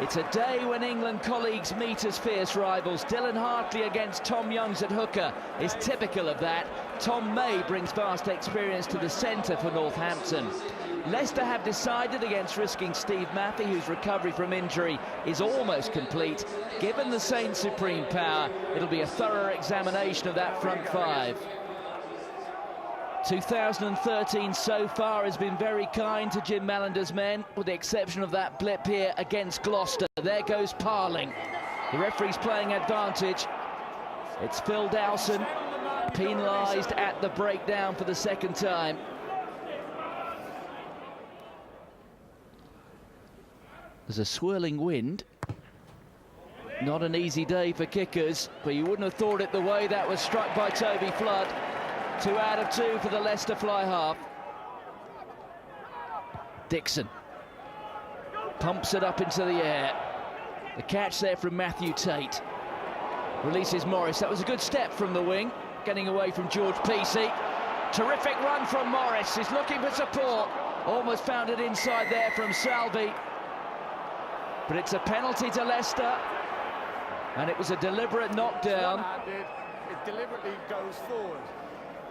It's a day when England colleagues meet as fierce rivals. Dylan Hartley against Tom Youngs at hooker is typical of that. Tom May brings vast experience to the centre for Northampton. Leicester have decided against risking Steve Maffey, whose recovery from injury is almost complete. Given the Saints' supreme power, it'll be a thorough examination of that front five. 2013 so far has been very kind to Jim Mallander's men, with the exception of that blip here against Gloucester. There goes Parling. The referee's playing advantage. It's Phil Dowson, penalised at the breakdown for the second time. There's a swirling wind. Not an easy day for kickers, but you wouldn't have thought it the way that was struck by Toby Flood. 2 out of 2 for the Leicester fly half. Dixon pumps it up into the air. The catch there from Matthew Tate. Releases Morris. That was a good step from the wing, getting away from George Peacey. Terrific run from Morris. He's looking for support. Almost found it inside there from Salvi. But it's a penalty to Leicester. And it was a deliberate knockdown. It deliberately goes forward.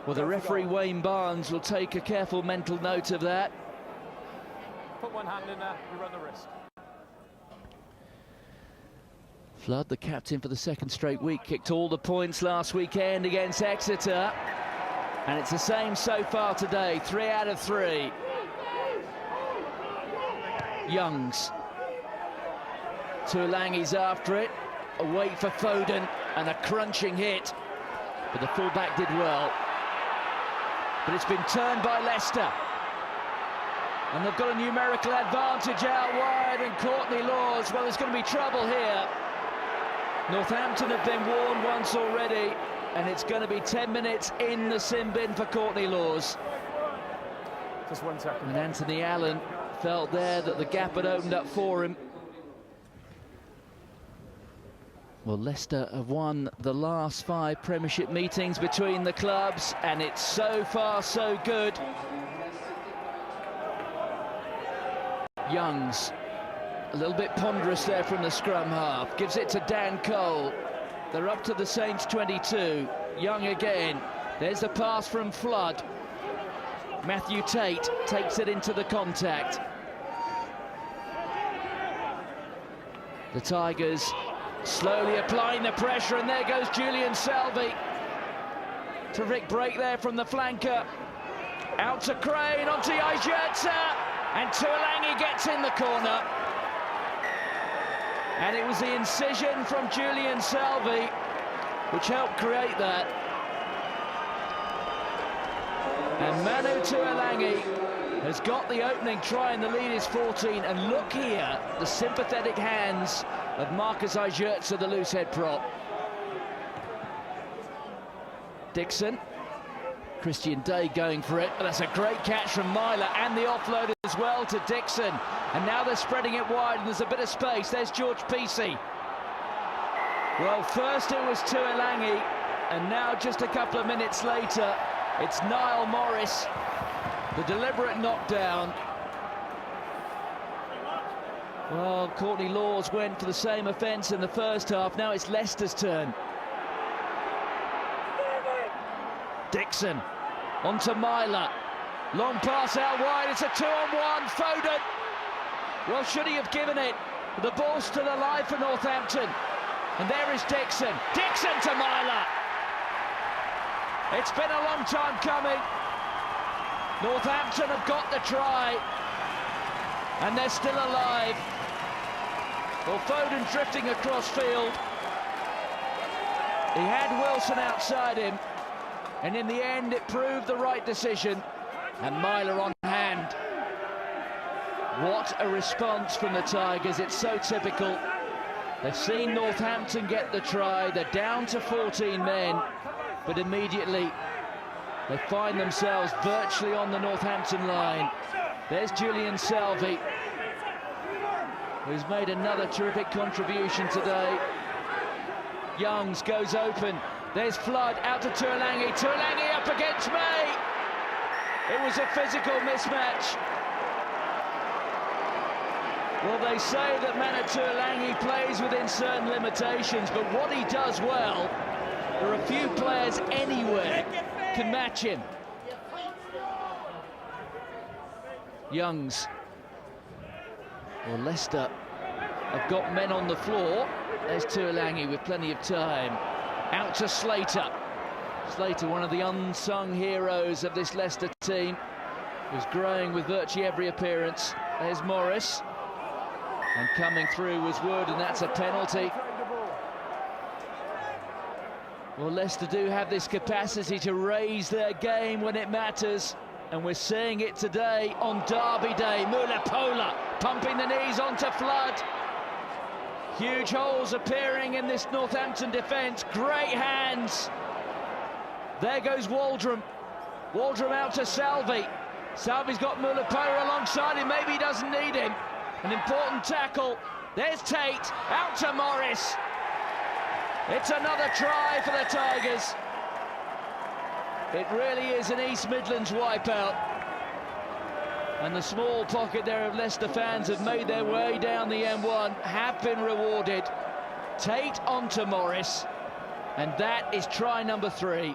Well, the referee, Wayne Barnes, will take a careful mental note of that. Put one hand in there, you run the risk. Flood, the captain for the second straight week, kicked all the points last weekend against Exeter. And it's the same so far today, 3 out of 3. Youngs. Tuolangi's after it. A wait for Foden and a crunching hit. But the fullback did well. But it's been turned by Leicester. And they've got a numerical advantage out wide, and Courtney Laws, well, there's going to be trouble here. Northampton have been warned once already, and it's going to be 10 minutes in the sin bin for Courtney Laws. Just 1 second. And Anthony Allen felt there that the gap had opened up for him. Well, Leicester have won the last 5 Premiership meetings between the clubs, and it's so far so good. Youngs, a little bit ponderous there from the scrum half, gives it to Dan Cole. They're up to the Saints 22. Young again. There's a pass from Flood. Matthew Tate takes it into the contact. The Tigers slowly applying the pressure, and there goes Julian Salvi. Terrific break there from the flanker. Out to Crane, onto Ijerta, and Tuolangi gets in the corner. And it was the incision from Julian Salvi which helped create that. And Manu Tuolangi has got the opening try, and the lead is 14. And look here, the sympathetic hands of Marcus Ijerta, the loose head prop. Dixon, Christian Day going for it, but that's a great catch from Myler, and the offload as well to Dixon. And now they're spreading it wide, and there's a bit of space. There's George Peacey. Well, first it was Tuolangi, and now just a couple of minutes later, it's Niall Morris. The deliberate knockdown. Well, Courtney Laws went for the same offence in the first half. Now it's Leicester's turn. Dixon onto Myler. Long pass out wide. It's a 2-on-1. Foden. Well, should he have given it? The ball's still alive for Northampton. And there is Dixon. Dixon to Myler. It's been a long time coming. Northampton have got the try, and they're still alive. Well, Foden drifting across field. He had Wilson outside him, and in the end it proved the right decision. And Myler on hand. What a response from the Tigers. It's so typical. They've seen Northampton get the try. They're down to 14 men, but immediately they find themselves virtually on the Northampton line. There's Julian Salvi, who's made another terrific contribution today. Youngs goes open. There's Flood out to Tuolangi. Tuolangi up against May. It was a physical mismatch. Well, they say that Manatulangi plays within certain limitations, but what he does well, there are a few players anywhere can match him. Youngs. Well, Leicester have got men on the floor. There's Tuolangi with plenty of time. Out to Slater. Slater, one of the unsung heroes of this Leicester team, who's growing with virtually every appearance. There's Morris. And coming through was Wood, and that's a penalty. Well, Leicester do have this capacity to raise their game when it matters, and we're seeing it today on Derby Day. Mulapola pumping the knees onto Flood. Huge holes appearing in this Northampton defence. Great hands. There goes Waldrum. Waldrum out to Salvi. Salvi's got Mulapola alongside him. Maybe he doesn't need him. An important tackle. There's Tate. Out to Morris. It's another try for the Tigers. It really is an East Midlands wipeout. And the small pocket there of Leicester fans have made their way down the M1, have been rewarded. Tate onto Morris, and that is try number 3.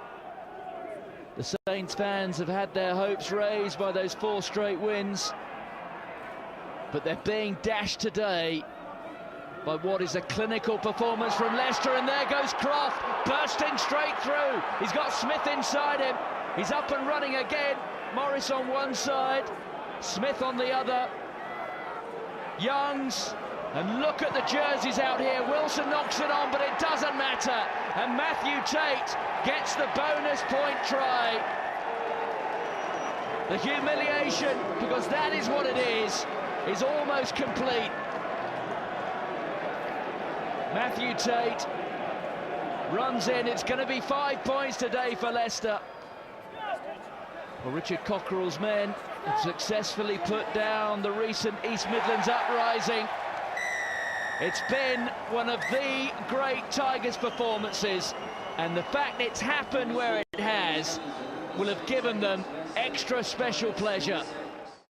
The Saints fans have had their hopes raised by those 4 straight wins, but they're being dashed today by what is a clinical performance from Leicester. And there goes Croft, bursting straight through. He's got Smith inside him. He's up and running again. Morris on one side, Smith on the other. Youngs, and look at the jerseys out here. Wilson knocks it on, but it doesn't matter. And Matthew Tate gets the bonus point try. The humiliation, because that is what it is almost complete. Matthew Tate runs in. It's going to be 5 points today for Leicester. Well, Richard Cockerell's men have successfully put down the recent East Midlands uprising. It's been one of the great Tigers performances, and the fact it's happened where it has will have given them extra special pleasure.